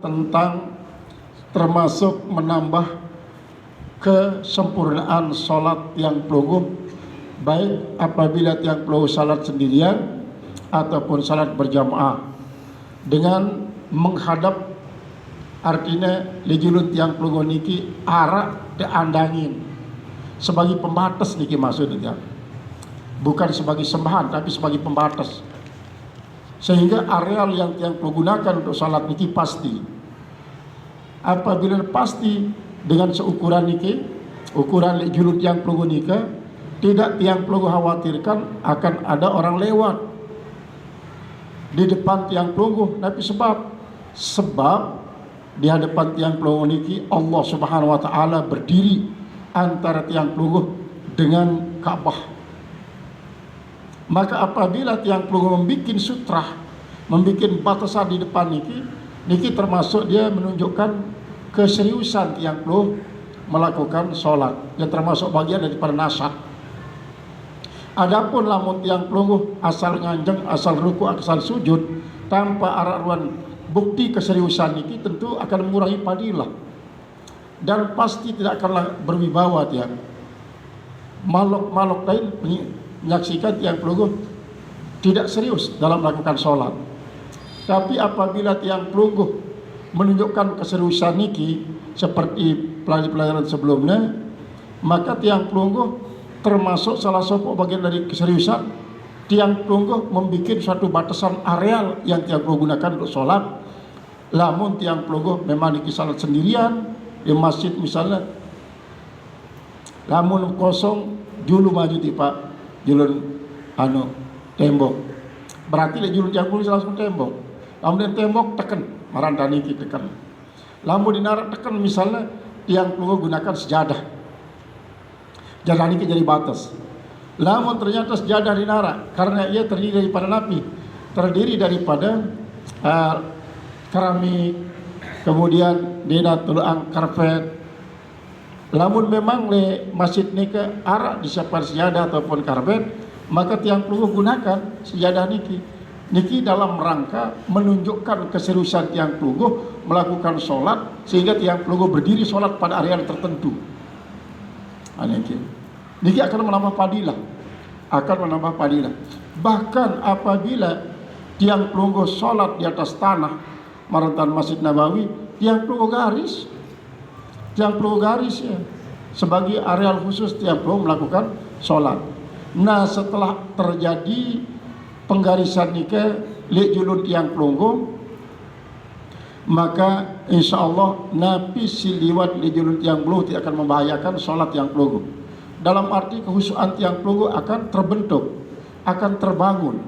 tentang termasuk menambah kesempurnaan sholat yang pelungguh, baik apabila tiang pelungguh salat sendirian ataupun salat berjamaah dengan menghadap, artinya lijulun tiang pelungguh niki arah diandangin sebagai pembatas niki maksudnya, bukan sebagai sembahan tapi sebagai pembatas, sehingga areal yang tiang pelungguh gunakan untuk salat niki pasti. Apabila pasti dengan seukuran niki, ukuran lijulun tiang pelungguh niki, tidak tiang pelungguh khawatirkan akan ada orang lewat di depan tiang pelungguh. Tapi sebab di hadapan tiang pelungguh niki Allah Subhanahu wa taala berdiri antara tiang pelungguh dengan Ka'bah. Maka apabila tiang pelungguh membuat sutrah, membuat batasan di depan niki termasuk dia menunjukkan keseriusan tiang pelungguh melakukan sholat, yang termasuk bagian daripada nasab. Adapun lamun tiang pelungguh asal nganjeng, asal ruku, asal sujud tanpa arahan bukti keseriusan niki, tentu akan mengurangi fadilah dan pasti tidak akanlah berwibawa tiang. Makhluk lain menyaksikan tiang pelungguh tidak serius dalam melakukan sholat. Tapi apabila tiang pelungguh menunjukkan keseriusan niki seperti pelajaran sebelumnya, maka tiang pelungguh termasuk salah satu bagian dari keseriusan. Tiang pelungguh membuat suatu batasan areal yang tiang pelungguh gunakan untuk sholat. Lamun tiang pelungguh memang niki salat sendirian di masjid misalnya, lamun kosong julu maju tipa julun tembok, berarti julun tiang pelungguh langsung tembok. Lamun tembok tekan maranda niki tekan. Lamun dinarak tekan misalnya tiang pelungguh gunakan sejadah, jadah niki jadi batas. Lamun ternyata sejadah dinarak karena ia terdiri daripada keramik, kemudian dina tuluang karpet. Lamun memang le masjid niki arak disiapkan sejadah ataupun karpet, maka tiang pelungguh gunakan sejadah niki dalam rangka menunjukkan keseriusan tiang pelungguh melakukan sholat, sehingga tiang pelungguh berdiri sholat pada area tertentu. Niki akan menambah fadilah. Bahkan apabila tiang pelungguh sholat di atas tanah marantan Masjid Nabawi, tiang pelungguh garis ya, sebagai areal khusus tiang pelungguh melakukan sholat. Nah, setelah terjadi penggarisan nike lihat julun tiang pelungguh, maka insya Allah napi siliwat lihat julun tiang pelungguh tidak akan membahayakan sholat tiang pelungguh. Dalam arti kehusuan tiang pelungguh akan terbentuk, akan terbangun,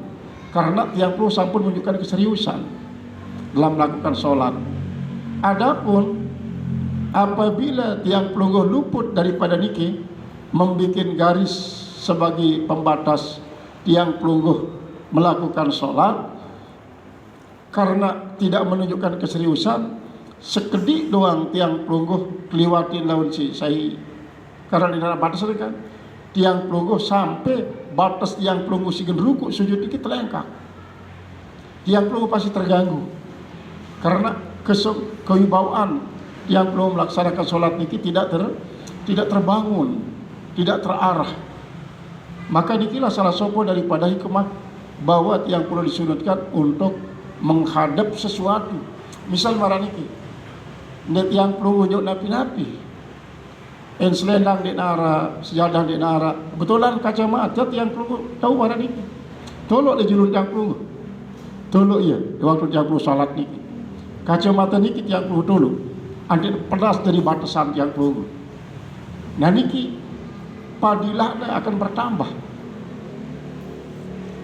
karena tiang pelungguh sampun menunjukkan keseriusan dalam melakukan sholat. Adapun apabila tiang pelungguh luput daripada niki, membuat garis sebagai pembatas tiang pelungguh melakukan sholat, karena tidak menunjukkan keseriusan, sekedik doang tiang pelungguh keliwatin lawan si saya, karena di dalam batas kan tiang pelungguh sampai batas tiang pelungguh sigen ruku sujud dikit terlengkap, tiang pelungguh pasti terganggu karena kewibawaan tiang pelungguh melaksanakan sholat niki tidak terbangun, tidak terarah. Maka nikilah salah satu daripada hikmah bahwa tiang pelungguh disunatkan untuk menghadap sesuatu. Misal maraniki tiang pelungguh nyok napi-napi, selendang di nara, sejadah di nara, kebetulan kacamata tiang pelungguh tahu maraniki, tolok le julun tiang pelungguh, tolok iya di waktu tiang pelungguh salat niki, kacamata niki tiang pelungguh tolok, anti pedas dari batasan tiang pelungguh. Nah niki padilahnya akan bertambah,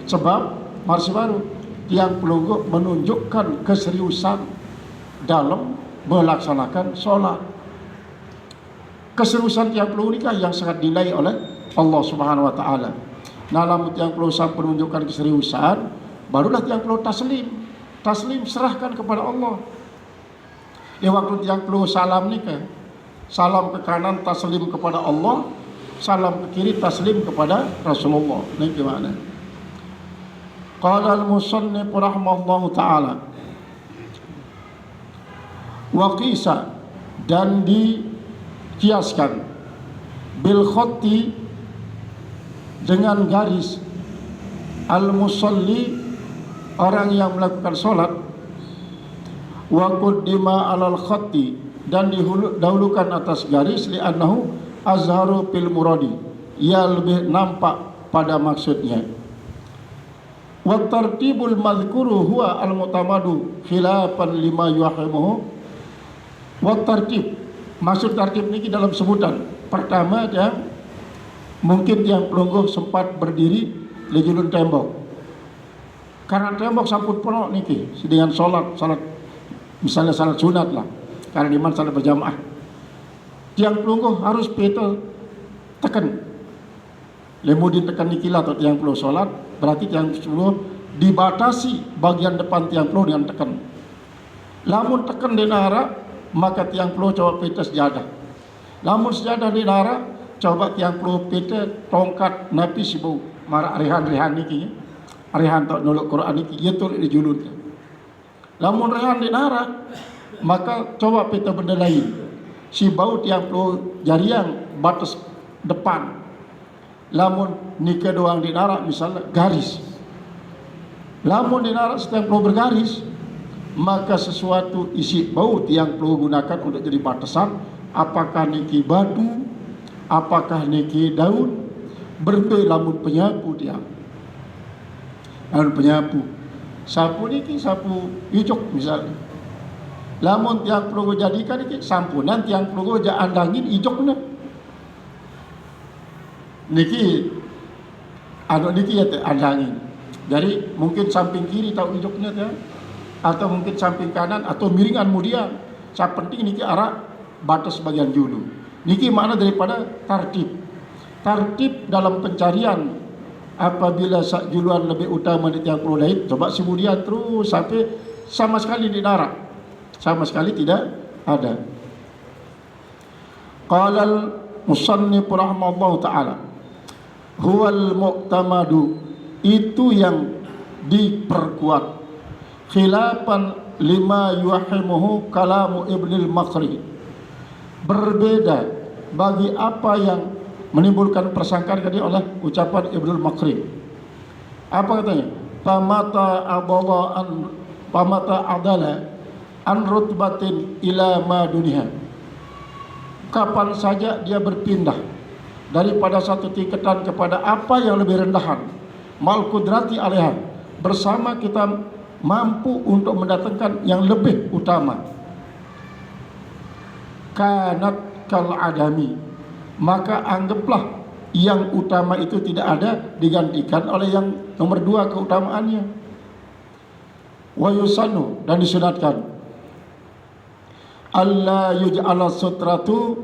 sebab masih baru tiang pelungguh menunjukkan keseriusan dalam melaksanakan sholat. Keseriusan tiang pelungguh ini yang sangat dinilai oleh Allah Subhanahu wa taala. Nah, lamun tiang pelungguh sampai menunjukkan keseriusan, barulah tiang pelungguh taslim serahkan kepada Allah. Ya, waktu tiang pelungguh salam salam ke kanan taslim kepada Allah, salam ke kiri taslim kepada Rasulullah. Ini gimana? Qala al-musannif rahimahullahu ta'ala, Waqisa, dan dikiaskan, bil khotti, dengan garis, al musalli, orang yang melakukan solat, wa quddima alal khotti, dan didahulukan atas garis, li'annahu azharu fil muradi, ia lebih nampak pada maksudnya. Wa tartibul madhkuru huwa al mutamadu khilafan lima yuhimuhu. Wa tartib, maksud tartib ini dalam sebutan. Pertama, dia mungkin yang pelungguh sempat berdiri di julun tembok, karena tembok sampun penuh niki dengan salat misalnya salat sunat lah, karena iman salat berjamaah. Tiang pelungguh harus peta tekan, lemudin tekan niki lah, atau tiang pelungguh salat, berarti tiang pelungguh dibatasi bagian depan tiang pelungguh dengan tekan. Lamun tekan di nara, maka tiang pelungguh coba peta sejadah. Lamun sejadah di nara, coba tiang pelungguh peta tongkat napi sibu marak rehan niki, rehan tok nolak Quran niki, ia tulis di julun. Lamun rehan di nara, maka coba peta benda lain. Si bau tiang pelungguh jariang batas depan. Lamun nika doang di nara, misalnya garis. Lamun di nara setiap pelungguh bergaris, maka sesuatu isi bau tiang pelungguh gunakan untuk jadi batasan. Apakah niki batu, apakah niki daun, berbe lamun penyapu tiang. Lamun penyapu, sapu niki sapu icok misalnya. Lamun tiang pelungguh jadikan niki sampunan tiang pelungguh ja andangin icoknya. Niki niki ya andangin. Jadi mungkin samping kiri tahu icoknya tiang, atau mungkin samping kanan, atau miringan kemudian. Yang penting niki arah batas bagian julu. Niki makna daripada tartib. Tartib dalam pencarian, apabila sak juluan lebih utama di tiang pelungguh lain, coba kemudian terus sampai sama sekali di darat, sama sekali tidak ada. Qala al-musannif rahimahullah ta'ala, huwal mu'tamadu, itu yang diperkuat, khilafan lima yuhimuhu kalamu Ibnul Makri, berbeda bagi apa yang menimbulkan persangkaan tadi oleh ucapan Ibnul Makri. Apa katanya? Pamata adala an rutbatin ila ma duniha, kapan saja dia berpindah daripada satu tingkatan kepada apa yang lebih rendahan, mal kudrati alaiha, bersama kita mampu untuk mendatangkan yang lebih utama, kanat kal adami, maka anggaplah yang utama itu tidak ada, digantikan oleh yang nomor dua keutamaannya. Wa yusanu, dan disunatkan, alla yuj'ala sutratu,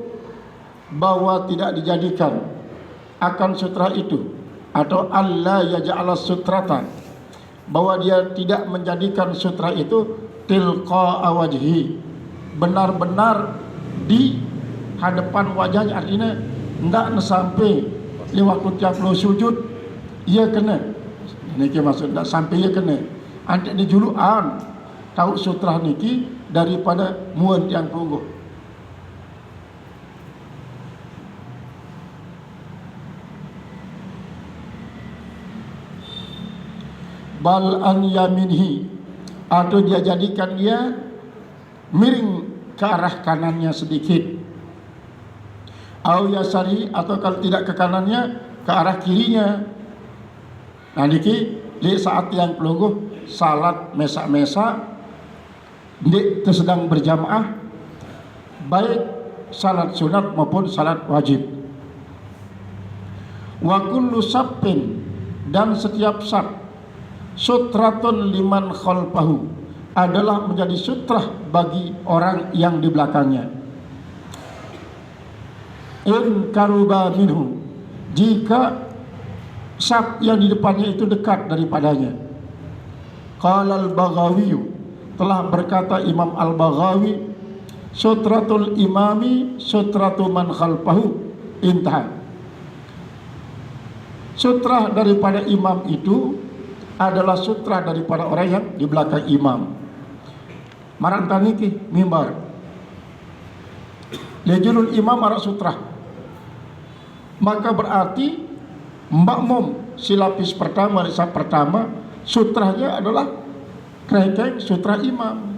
bahwa tidak dijadikan akan sutra itu, atau alla yaj'ala sutratan, bahwa dia tidak menjadikan sutra itu tilqa wajhi, benar-benar di hadapan wajahnya, artinya ndak sampai lewat tiang pelungguh sujud ia kena. Niki maksud ndak sampai ia kena. Antek ni juluan tahu sutra niki daripada muan tiang pelungguh. Bal an yaminhi, atau dia jadikan dia miring ke arah kanannya sedikit, au yasari, atau kalau tidak ke kanannya ke arah kirinya. Nah niki di saat yang pelungguh salat mesak-mesak di sedang berjamaah, baik salat sunat maupun salat wajib. Wa kullu sappin, dan setiap sap, sutratun liman khalfahu, adalah menjadi sutrah bagi orang yang di belakangnya. In karuba minhu, jika saf yang di depannya itu dekat daripadanya. Qala al-Baghawi, telah berkata Imam al-Baghawi, sutratul imami sutratu man khalfahu, intaha. Sutrah daripada imam itu adalah sutra daripada orang yang di belakang imam. Marantaniki mimbar, Lejulul imam arak sutra. Maka berarti makmum si lapis pertama, saf pertama, sutranya adalah kerengkeng sutra imam.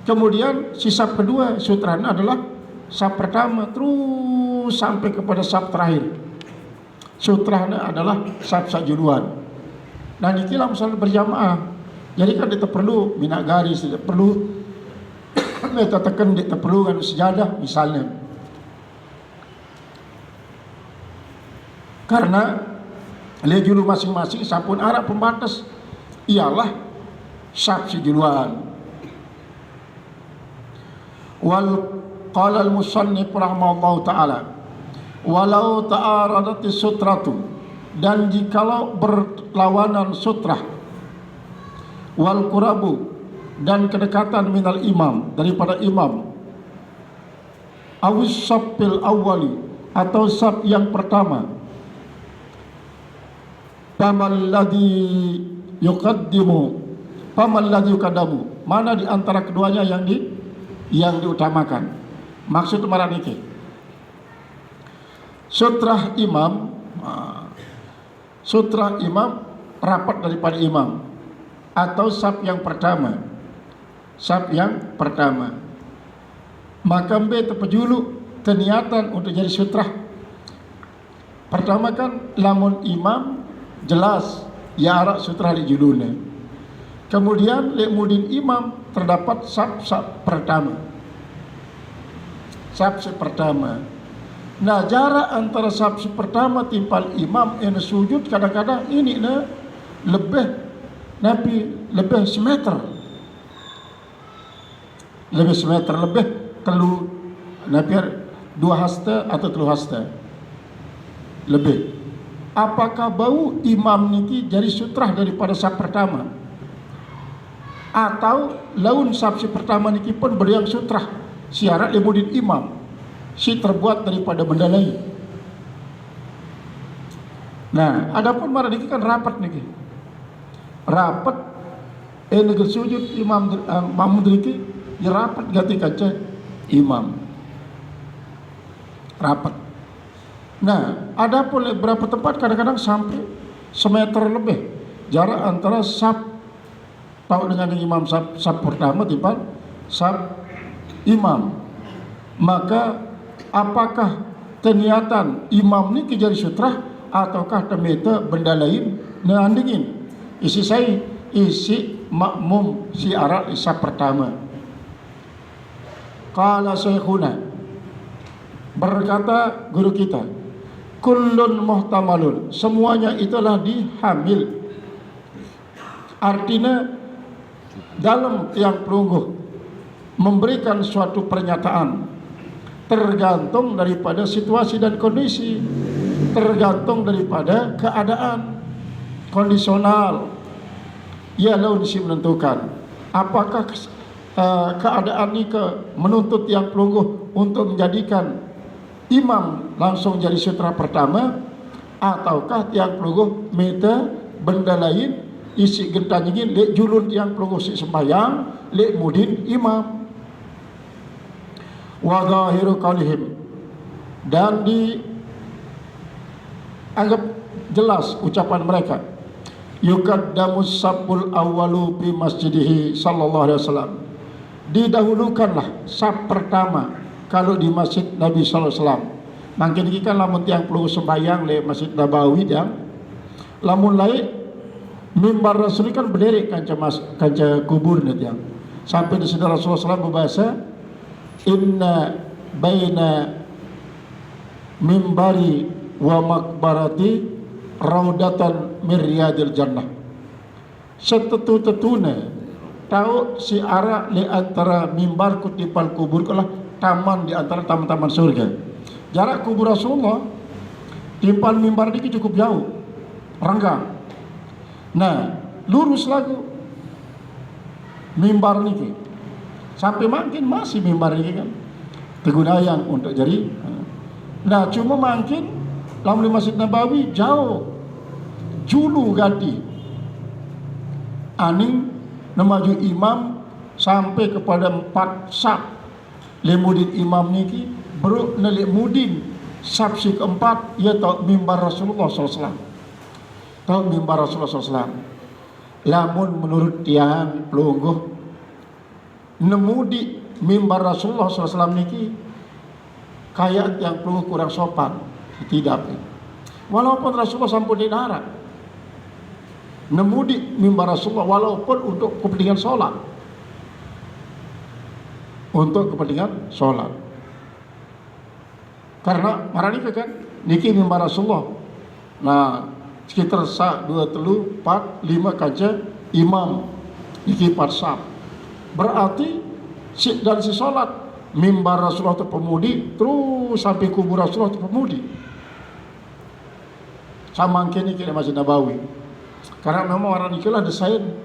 Kemudian si saf kedua sutranya adalah saf pertama, terus sampai kepada saf terakhir. Sutranya adalah saf sajuluan. Nah ini lah misalnya berjamaah. Jadi kan kita perlu minat garis, tidak perlu kita tekan, tidak perlu kan sejadah misalnya. Karena lejulu masing-masing sapun arah pembatas ialah saf sajuluan. Wal qala al-musannif rahimahullahu taala walau ta'aradat sutratu, dan jikalau berlawanan sutrah, wal qurabu, dan kedekatan minal imam, daripada imam, awis saffil awwali, atau saf yang pertama, famal ladzi yuqaddamu, mana di antara keduanya yang diutamakan. Maksud maraniki sutrah imam, rapat daripada imam, atau saf yang pertama, maka be terpejulu teniatan untuk jadi sutrah. Pertama kan lamun imam jelas ya arak sutrah di julune. Kemudian lemudin imam terdapat saf pertama. Nah, jarak antara saf pertama timpal imam yang sujud kadang-kadang ini lebih semeter. Lebih telu dua hasta atau telu hasta. Lebih. Apakah bau imam niki jadi sutrah daripada saf pertama? Atau laun saf pertama niki pun beriang sutrah syarat lemudin imam si terbuat daripada benda lain. Nah, adapun marah niki kan rapat niki. Rapat negeri sujud imam mamud niki ya rapat ganti kaca imam. Rapat. Nah, adapun beberapa tempat kadang-kadang sampai semeter lebih jarak antara saf tahu dengan imam saf pertama timpal saf imam. Maka apakah teniatan imam ni jadi sutrah ataukah temeta benda lain neandingin isi makmum si arak saf pertama. Qala syekhuna, berkata guru kita, kullun muhtamalun, semuanya itulah dihamil. Artinya dalam tiang pelungguh memberikan suatu pernyataan tergantung daripada situasi dan kondisi, tergantung daripada keadaan kondisional. Ya laun si menentukan apakah keadaan ini menuntut yang pelungguh untuk menjadikan imam langsung jadi sutra pertama, ataukah tiang pelungguh meta benda lain isi gentanyingin lek julun tiang pelungguh si sembahyang lek mudin imam. Wa zahiru qaulihim, dan dianggap jelas ucapan mereka, yuqaddamus saful awwalu fi masjidihi sallallahu alaihi wasallam, didahulukanlah saf pertama kalau di masjid Nabi sallallahu alaihi wasallam. Mungkin iki kan lamun tiang pelungguh sembahyang le Masjid Nabawi dan lamun lain mimbar Rasul kan berdiri kanca kubur tiang. Sampai di situ Rasulullah SAW berbahasa, inna baina mimbari wa makbarati raudatan miryadil jannah. Setetu-tetuna tahu si arah di antara mimbar kutipal kubur kalah taman di antara taman-taman surga. Jarak kubur Rasulullah timpal mimbar ini cukup jauh, renggang. Nah, lurus lagu mimbar ini sampai makin masih mimbar ini kan digunakan untuk jadi. Nah, cuma makin lamun di Masjid Nabawi jauh julu ganti aning memaju imam sampai kepada 4 saf lemudin imam niki beruk nelik mudin sabsi keempat ia tahu mimbar Rasulullah SAW. Tahu mimbar Rasulullah SAW. Lamun menurut tiang pelungguh nemudi mimbar Rasulullah SAW niki kayak yang pelungguh kurang sopan. Tidak. Walaupun Rasulullah sampun di darat nemudi mimbar Rasulullah walaupun untuk kepentingan sholat. Untuk kepentingan sholat. Karena marani kan niki mimbar Rasulullah. Nah, sekitar 1, 2, 3, 4, 5 kaca imam niki 4 saf. Berarti dan si sholat mimbar Rasulullah terpemudi terus sampai kubur Rasulullah terpemudi. Sama kini kira Masjid Nabawi. Karena memang orang itulah desain.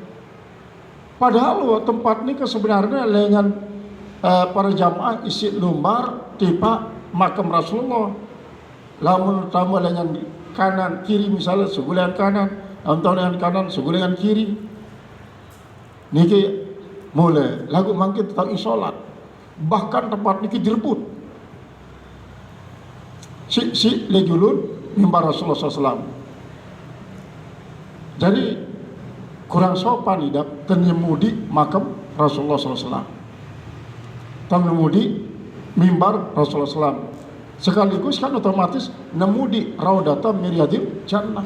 Padahal tempat ini sebenarnya dengan para jamaah isi lumbar tiba makam Rasulullah. Lamun tambah dengan kanan kiri misalnya segulingan kanan, atau dengan kanan segulingan kiri. Niki mulai lagu mangkit tentang isolat. Bahkan tempat niki direbut. Si lejulun mimbar Rasulullah SAW. Jadi kurang sopan tidak tenyemudi makam Rasulullah SAW. Tenyemudi mimbar Rasulullah SAW. Sekaligus kan otomatis nemudi raudata miryadil jannah.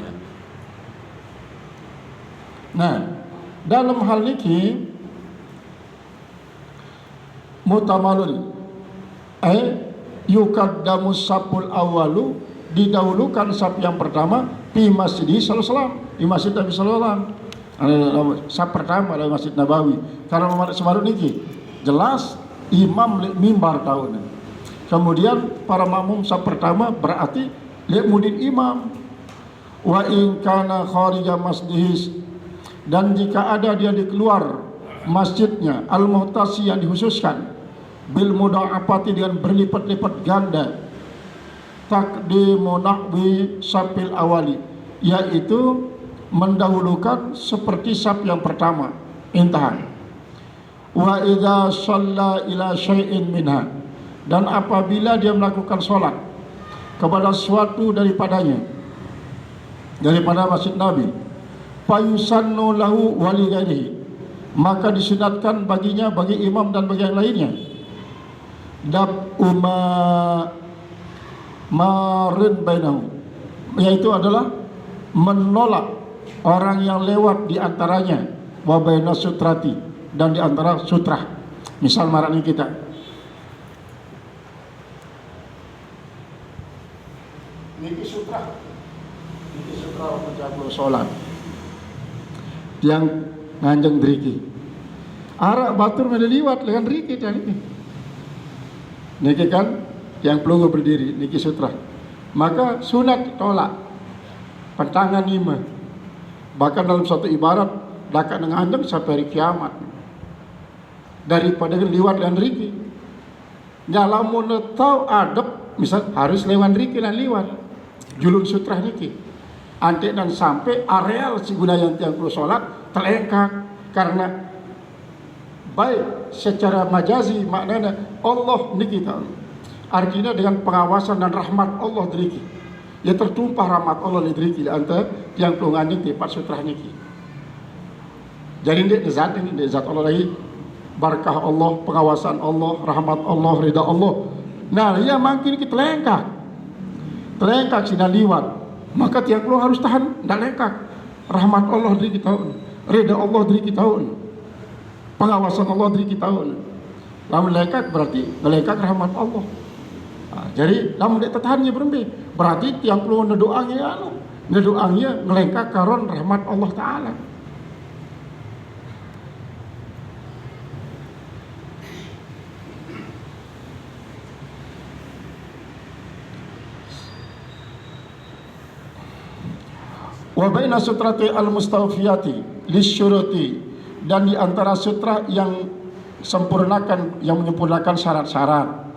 Nah, dalam hal ini mutamalun yukaddamu sapul awalu didahulukan saf yang pertama di Masjid Sallallahu di Masjid Nabi Sallallahu saf pertama adalah Masjid Nabawi karena Muhammad Semarun niki jelas imam mimbar tahun. Kemudian para makmum saf pertama berarti mudin imam. Wa in kana kharija masjidis, dan jika ada dia di keluar masjidnya al-muhtasi yang dikhususkan bil mudha'afati dengan berlipat-lipat ganda taqdimu nahwi safil awali, yaitu mendahulukan seperti saf yang pertama. Intahan. Wa idza shalla ila syai'in minha, dan apabila dia melakukan sholat kepada suatu daripada Masjid Nabi, fayusannu lahu wa li ghairihi, maka disunatkan baginya, bagi imam dan bagi yang lainnya, dab'uma marin bainahu, yaitu adalah menolak orang yang lewat di antaranya, wa baina sutrati, dan di antara sutra. Misal marani kita niki sutra untuk jago sholat yang nganjeng driki arak batur meliliwat dengan driki dan niki kan yang pelunggu berdiri niki sutra, maka sunat tolak pentangan 5. Bahkan dalam satu ibarat dakat dengan anjing sampai hari kiamat daripada liwat dan riki. Nyalamun tau adab misal harus lewat riki dan liwat julun sutra niki antik dan sampai areal si gunayan tiang perlu sholat terlengkap karena baik secara majazi maknanya Allah niki tahu. Artinya dengan pengawasan dan rahmat Allah driki. Ya tertumpah rahmat Allah driki di antara tiang pelungan ini tempat sutra niki. Jadi ini zat Allah lagi, barakah Allah, pengawasan Allah, rahmat Allah, ridha Allah. Nah, ya makin kita terlengkak sina liwat. Maka tiang pelung harus tahan, tidak lengkak. Rahmat Allah driki tahun, ridha Allah driki tahun, pengawasan Allah driki tahun. Lamun lengkak berarti ngelengkak rahmat Allah. Nah, jadi lamun dia tertahannya berarti tiang pelung ngedoangnya ngelengkak karon rahmat Allah Ta'ala. Wa baina sutrati al-mustawfiyati lisyuruti, dan di antara sutra yang menyempurnakan syarat-syarat.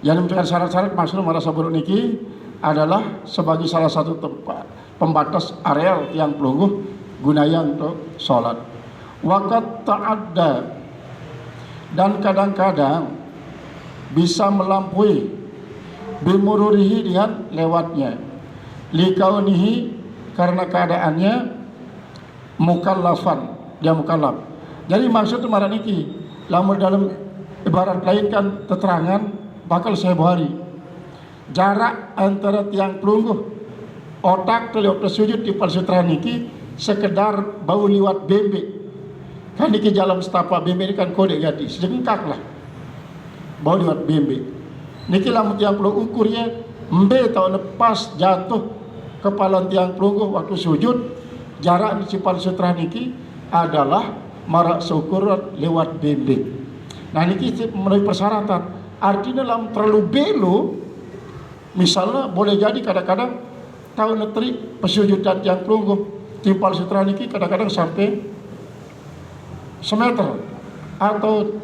Yang menyempurnakan syarat-syarat maksudnya marasa buruk niki adalah sebagai salah satu tempat pembatas areal yang pelungguh gunaya untuk sholat. Waqad ta'adda, dan kadang-kadang bisa melampaui bimururihi dengan lewatnya, likaunihi karena keadaannya mukallafan, dia mukallaf. Jadi maksud marah niki lamun dalam ibarat lain kan keterangan bakal saya bahari jarak antara tiang pelungguh otak terlihat sujud di palsutra niki sekedar bau liwat bembe kan niki jalan setapak bembe ini kan kode gadi sejengkak lah bau liwat bembe niki lamun tiang pelungguh ukurnya embe tahun lepas jatuh kepala tiang pelungguh waktu sujud jarak di palsutra niki adalah marak seukuran lewat bembe. Nah niki memenuhi persyaratan artinya dalam terlalu belo misalnya boleh jadi kadang-kadang tahun netri pesujudan tiang pelungguh timpal sutra niki kadang-kadang sampai semeter atau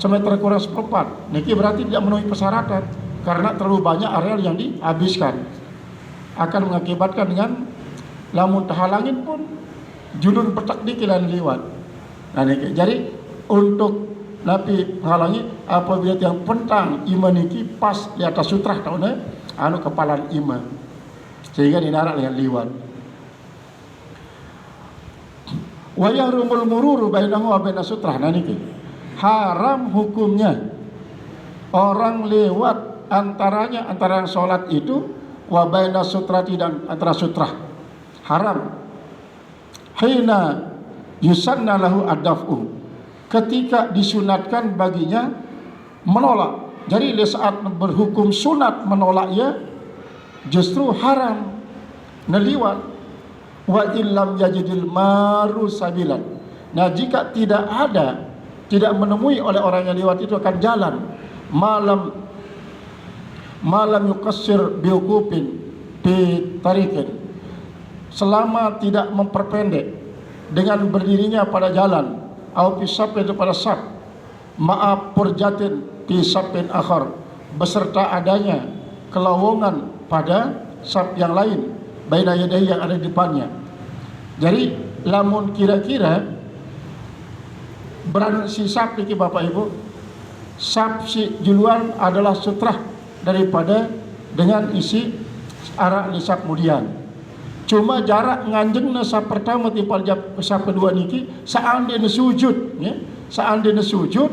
semeter kurang seperempat. Niki berarti tidak memenuhi persyaratan karena terlalu banyak areal yang dihabiskan, akan mengakibatkan dengan lamun terhalangin pun julun petak niki lan liwat. Nah niki jadi untuk napi menghalangi apabila tiang pentang ima niki pas di atas sutra tahunnya anu kepalan ima sehingga dinarak dengan liwat. Wa yahrumul mururu bainahu wa baina sutrah. Nah niki haram hukumnya orang lewat antaranya antara yang sholat itu wa baina sutrati dan antara sutrah haram. Hina yusanna lahu ad-daf'u ketika disunatkan baginya menolak. Jadi di saat berhukum sunat menolaknya justru haram neliwat. Wa illam yajidil maru sabilan. Nah jika tidak menemui oleh orang yang lewat itu akan jalan malam yukassir biukupin bitarikin selama tidak memperpendek dengan berdirinya pada jalan au pisap itu pada sab maaf purjatin pisapin akhar beserta adanya kelowongan pada sab yang lain baina yadayhi yang ada di depannya. Jadi lamun kira-kira beran si sab niki Bapak Ibu sab si juluan adalah sutrah daripada dengan isi arak di sab kemudian. Cuma jarak nganjengna sab pertama tipal sab kedua niki seandainya sujud ya, seandainya sujud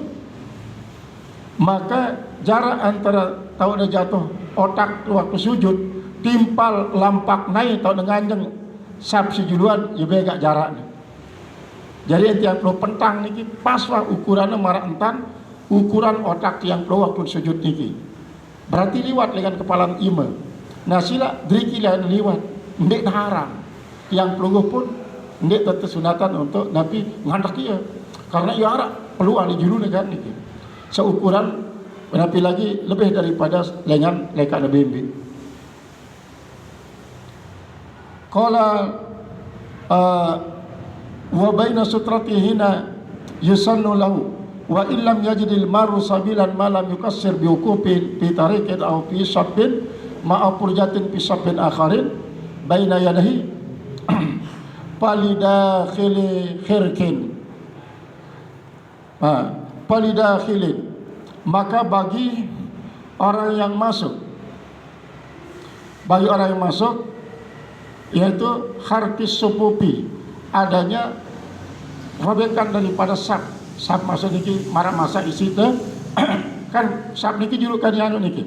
maka jarak antara tahun jatuh otak waktu sujud timpal lampak naik tahun nganjeng sab si juluan ya bega jarak. Jadi yang perlu pentang niki pas wah ukurannya marah entan ukuran otak yang perlu waktu sujud niki berarti liwat dengan kepala ima. Nah sila driki lain liwat ndek haram yang pelungguh pun ndek tentu sunatan untuk nabi ngandak dia karena ia arak peluang di julu kan niki seukuran nabi lagi lebih daripada lengan lekat bembe. Qala wa baina sutratihina yusannu lahu wa illam yajidil maru sabilan ma lam yukassir bi uqupin fi tariqin aw fi sabbin ma'a purjatin fi sabbin akharin baina yadahi palidakhili khirkin palidakhili maka bagi orang yang masuk yaitu harkis supupi adanya robekan daripada sab masuk niki marah masa isi itu kan sab niki julukan yang niki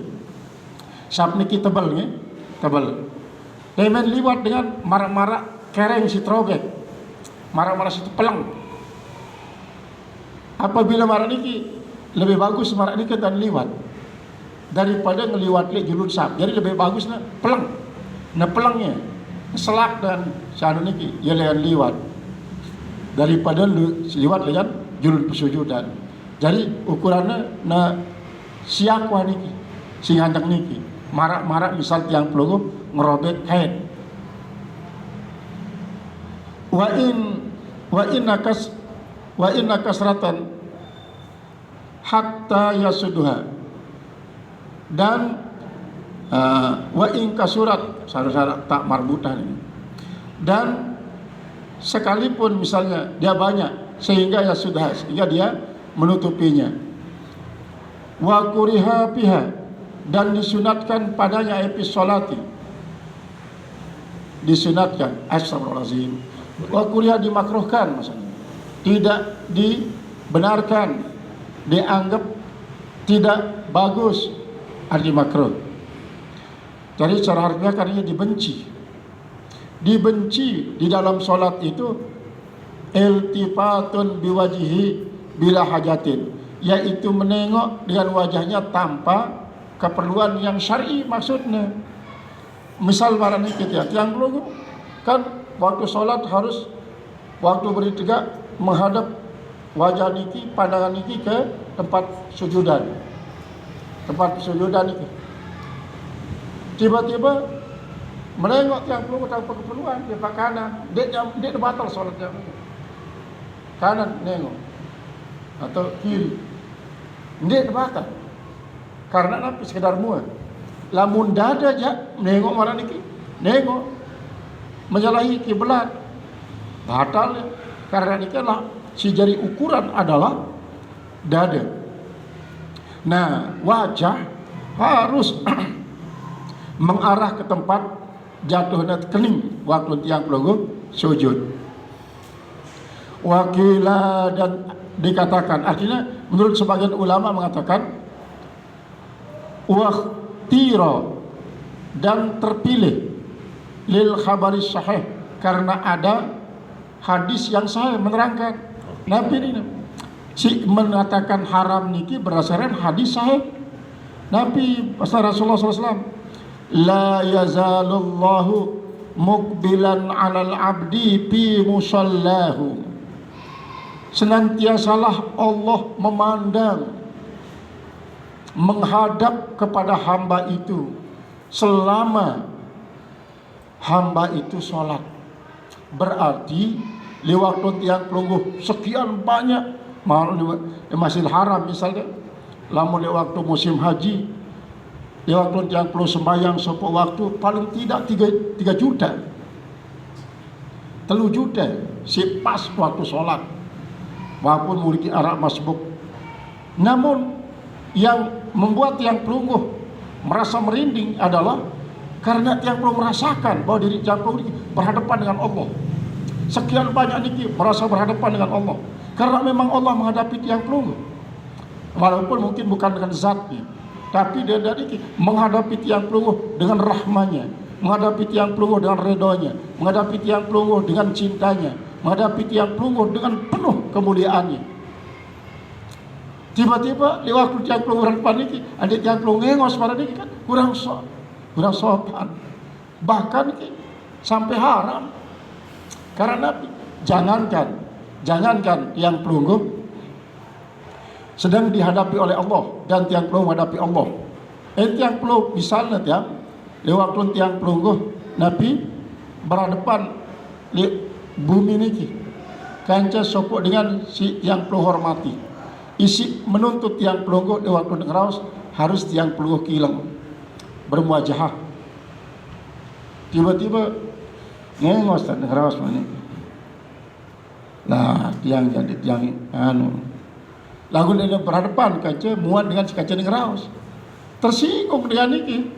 sab niki tebal nih tebal demen liwat dengan marah-marah kereng si trobek marah-marah situ pelang apabila marah niki lebih bagus marah niki dan liwat daripada ngeliwat le julun sab jadi lebih bagus na pelang na pelangnya selak dan sanu niki ya lehan liwat daripada liwat lehan julun pesujudan. Jadi ukurannya na siakwa niki sing handang niki marak-marak misal tiang pelungguh ngerobek kain wa in nakasratan hatta yasuduha dan wa in kasurat syarat tak marbutan ini dan sekalipun misalnya dia banyak sehingga ya sudah sehingga dia menutupinya wa kuriha biha, dan disunatkan padanya episolati, disunatkan, astagfirullahaladzim, wa kuriha dimakruhkan, maksudnya tidak dibenarkan, dianggap tidak bagus, arti makruh. Jadi secara harfiah kan dibenci. Dibenci di dalam solat itu iltifatun biwajihi bila hajatin, yaitu menengok dengan wajahnya tanpa keperluan yang syar'i maksudnya. Misal barang kita tiang pelunggu kan waktu solat harus waktu berdiri tegak menghadap wajah niki, pandangan niki ke tempat sujudan. Tempat sujudan niki. Tiba-tiba menengok tiang pelunggu tanpa keperluan, dia pakai kanan, dia batal solatnya. Kanan nengok atau kiri, dia batal. Karena apa? Sekedar muat. Lamun dada aja nengok mana niki, nengok menyalahi kiblat, batal ya. Karena ini lah si jari ukuran adalah dada. Nah, wajah harus mengarah ke tempat jatuhnya kening waktu tiang pelunggu sujud. Wakila, dan dikatakan, artinya menurut sebagian ulama mengatakan waktiro, dan terpilih lil khabari sahih, karena ada hadis yang sahih menerangkan. Nabi ini si mengatakan haram niki berdasarkan hadis sahih Nabi pasal Rasulullah SAW. La yazalullahu mukbilan alal abdi fi musallahu, senantiasalah Allah memandang, menghadap kepada hamba itu selama hamba itu sholat. Berarti lewat tiang pelunggu sekian banyak Masjidil Haram misalnya, lamun lewat musim haji, lewat tiang pelunggu sembahyang sepuluh waktu paling tidak 3 juta 3 juta si pas waktu sholat, walaupun memiliki arak masbuk. Namun yang membuat tiang pelunggu merasa merinding adalah karena tiang pelunggu merasakan bahwa diri tiang pelunggu berhadapan dengan Allah. Sekian banyak niki merasa berhadapan dengan Allah, karena memang Allah menghadapi tiang pelunggu, walaupun mungkin bukan dengan zatnya, tapi dia dari menghadapi tiang pelunggu dengan rahmanya, menghadapi tiang pelunggu dengan redonya, menghadapi tiang pelunggu dengan cintanya, menghadapi tiang pelunggu dengan penuh kemuliaannya. Tiba-tiba di waktu tiang pelunggu berhadapan niki, ada tiang pelunggu ngengos pada niki kan kurang sopan, bahkan niki sampai haram. Karena jangankan tiang pelunggu sedang dihadapi oleh Allah dan tiang pelunggu menghadapi Allah. Tiang pelunggu misalnya lewat tiang pelunggu Nabi berhadapan di bumi niki, kanca sopok dengan si tiang pelunggu hormati. Isi menuntut tiang pelunggu di waktu ngeraus harus tiang pelunggu kilang bermuajahah. Tiba-tiba ngengos tak ngeraus mana lah tiang jadi tiang lagu dia berhadapan kaca muat dengan si kaca ngeraus, tersinggung dengan niki,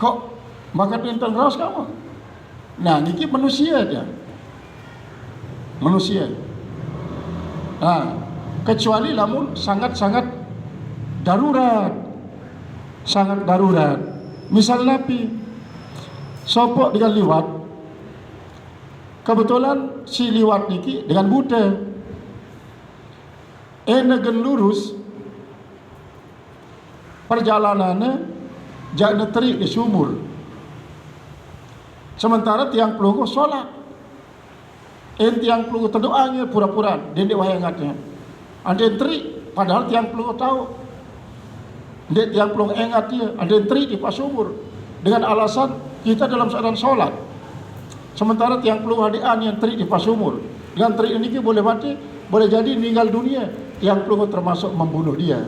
kok makan tentang ngeraus kamu. Nah niki manusia dia, manusia. Nah kecuali lamun sangat-sangat darurat, sangat darurat. Misal Nabi sopok dengan liwat, kebetulan si liwat niki dengan buta, negen lurus perjalanannya jangan terik di sumur, sementara tiang pelunggu sholat, tiang pelunggu terdoanya pura-pura dendek wayangatnya, ada terik padahal tiang pelunggu tahu dendek tiang pelunggu engat dia, ada terik di pas sumur dengan alasan kita dalam keadaan sholat. Sementara tiang pelunggu hadian yang terik di pas sumur, dengan terik ini boleh mati, boleh jadi meninggal dunia. Tiang pelunggu termasuk membunuh dia.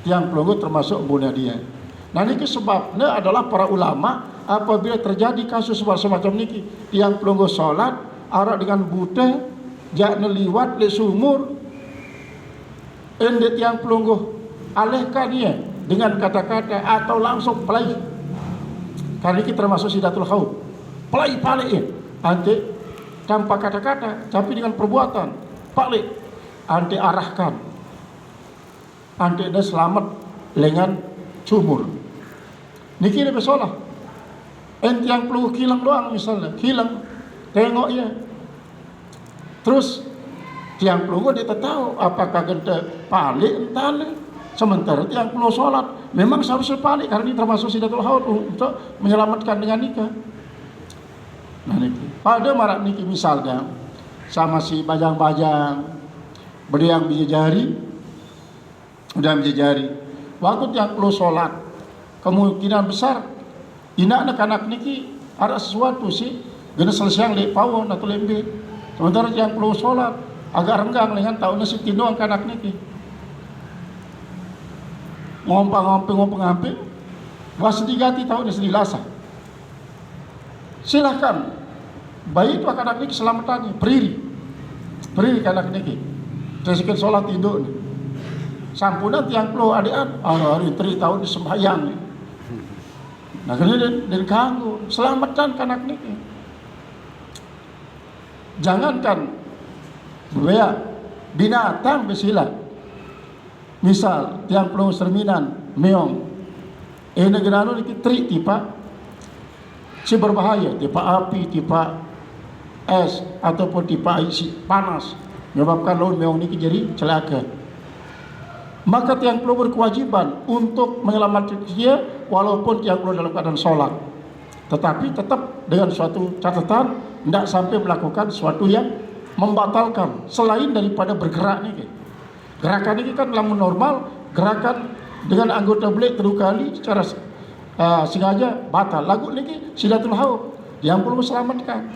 Tiang pelunggu termasuk membunuh dia. Nah ini sebabnya adalah para ulama apabila terjadi kasus semacam ini, tiang pelunggu sholat arak dengan buta, jangan liwat di sumur, ende tiang pelungguh alehkan dia dengan kata-kata atau langsung pelai. Karena ini termasuk sidatul haud. Pelai palik ya. Ante tanpa kata-kata tapi dengan perbuatan. Palik. Ante arahkan. Ante dah selamat dengan cumur. Niki dia besolah. Ente yang pelungguh kilang doang misalnya. Kilang. Tengok ya. Terus tiang pelungguh dia tak tahu apakah kita palik entah. Sementara tiang pelungguh sholat memang seharusnya palik karena ini termasuk sidatul haud untuk menyelamatkan dengan nikah. Nah niki pada marak niki misalnya sama si bajang-bajang beriang bijajari udah bijajari waktu tiang pelungguh sholat kemungkinan besar inak anak niki ada sesuatu sih gena selesai lek pawon atau lembe. Sementara tiang pelungguh sholat agak renggang dengan tahun nasi tindong kanak niki ngompang-ngomping was digati tahun nasi dilasa. Silahkan bayi itu kanak niki selamatannya periri kanak niki tersekian sholat induk sampunan tiang pelungguh adean hari 3 tahun sembahyang nih. Nah kena dan kanggo selamatan kanak niki. Jangankan bea binatang besila. Misal tiang pelungguh serminan meong. Negara nu niki tri tipa si berbahaya, tipa api, tipa es ataupun tipa isi panas menyebabkan laun meong niki jadi celaka. Maka tiang pelungguh berkewajiban untuk menyelamatkan dia walaupun tiang pelungguh dalam keadaan sholat. Tetapi tetap dengan suatu catatan tidak sampai melakukan sesuatu yang membatalkan selain daripada bergerak ni. Gerakan ini kan lamun normal, gerakan dengan anggota belik terukali secara sengaja batal. Lagu ni sidatul haud yang perlu selamatkan.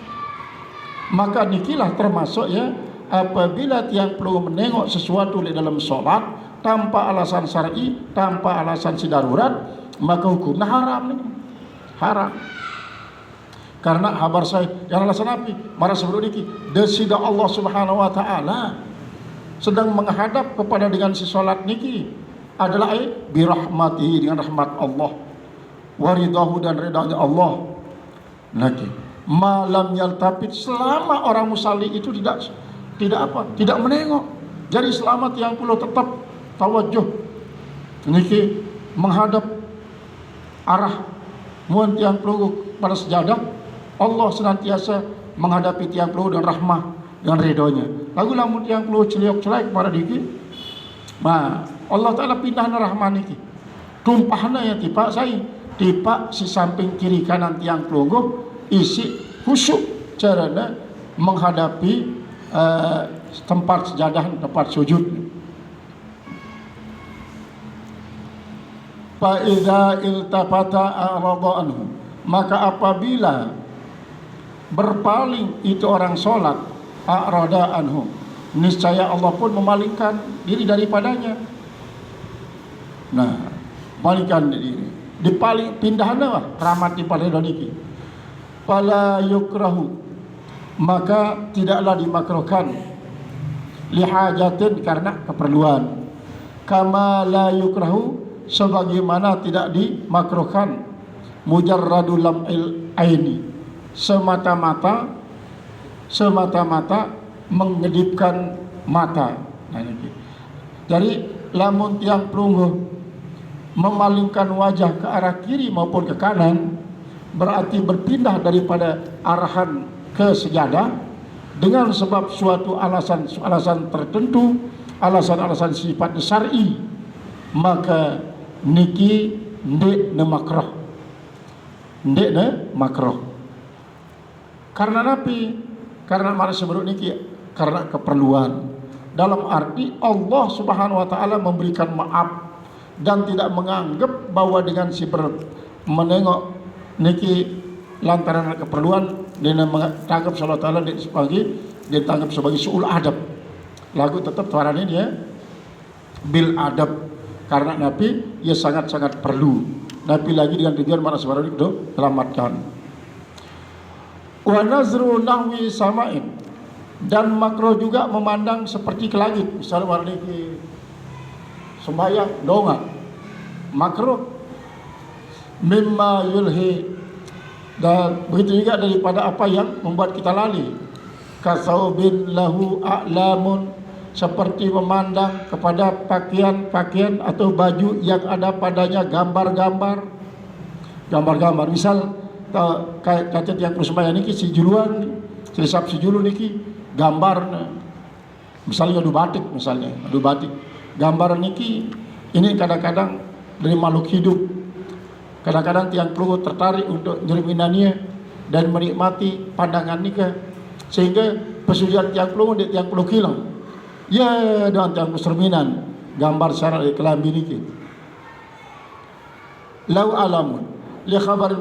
Maka nikilah termasuk ya apabila tiang perlu menengok sesuatu di dalam solat tanpa alasan syar'i, tanpa alasan darurat, maka hukumnya haram ni. Haram. Karena habar saya yang alasan api marah sebelum niki desida Allah Subhanahu wa taala sedang menghadap kepada dengan si salat niki adalah birahmatihi dengan rahmat Allah waridahu dan redanya Allah. Niki malam yaltafit selama orang musalli itu tidak menengok. Jadi selamat yang perlu tetap tawajuh niki menghadap arah muan tiang pelungguh pada sejadah. Allah senantiasa menghadapi tiang pelungguh dengan rahmah dan ridhonya. Lagu lamun tiang pelungguh celiok-celai kepada diki, nah Allah Ta'ala pindahna rahmah niki. Tumpahna ya tipak saya, tipak si samping kiri kanan tiang pelungguh isi khusyuk caranya menghadapi tempat sejadah, tempat sujud. Fa idza iltafata a'rada anhu, maka apabila berpaling itu orang sholat a'rada anhu, niscaya Allah pun memalingkan diri daripadanya. Nah, malingkan diri, dipaling pindahna wah rahmat dipada niki. Fala yukrahu, maka tidaklah dimakruhkan lihajatin karena keperluan. Kama la yukrahu, sebagaimana tidak dimakruhkan mujarradul lam'il aini, semata-mata mengedipkan mata. Nah, ini. Jadi lamun tiang pelungguh memalingkan wajah ke arah kiri maupun ke kanan, berarti berpindah daripada arahan ke sejadah dengan sebab suatu alasan tertentu, alasan sifat syar'i, maka niki ndek ne makruh. Karena napi, karena marah sebelum niki karena keperluan. Dalam arti Allah Subhanahu wa taala memberikan maaf dan tidak menganggap bahwa dengan si menengok niki lantaran keperluan dia menganggap Allah taala ditangkap sebagai suul adab. Lagu tetap suaranya dia bil adab karena nabi ia sangat-sangat perlu. Nabi lagi dengan tujuan marah sebelum itu selamatkan. Wa nazru nahwi sama'in, dan makruh juga memandang seperti ke langit. Misalnya warna ini sembahyang dongak makruh. Mimma yulhi, dan begitu juga daripada apa yang membuat kita lalai. Kasaubin lahu a'lamun, seperti memandang kepada pakaian-pakaian atau baju yang ada padanya gambar-gambar. Gambar-gambar, misal kata yang sembahyang niki si juluan, silsap si julu niki gambar, misalnya adu batik, gambar niki ini kadang-kadang dari makhluk hidup. Kadang-kadang tiang pelungu tertarik untuk nyerminannya dan menikmati pandangan nikah, sehingga pesugihan tiang pelungu di tiang pelungu hilang. Ya, dengan tiang cerminan gambar secara kelambi niki. Lau alamun li khabarin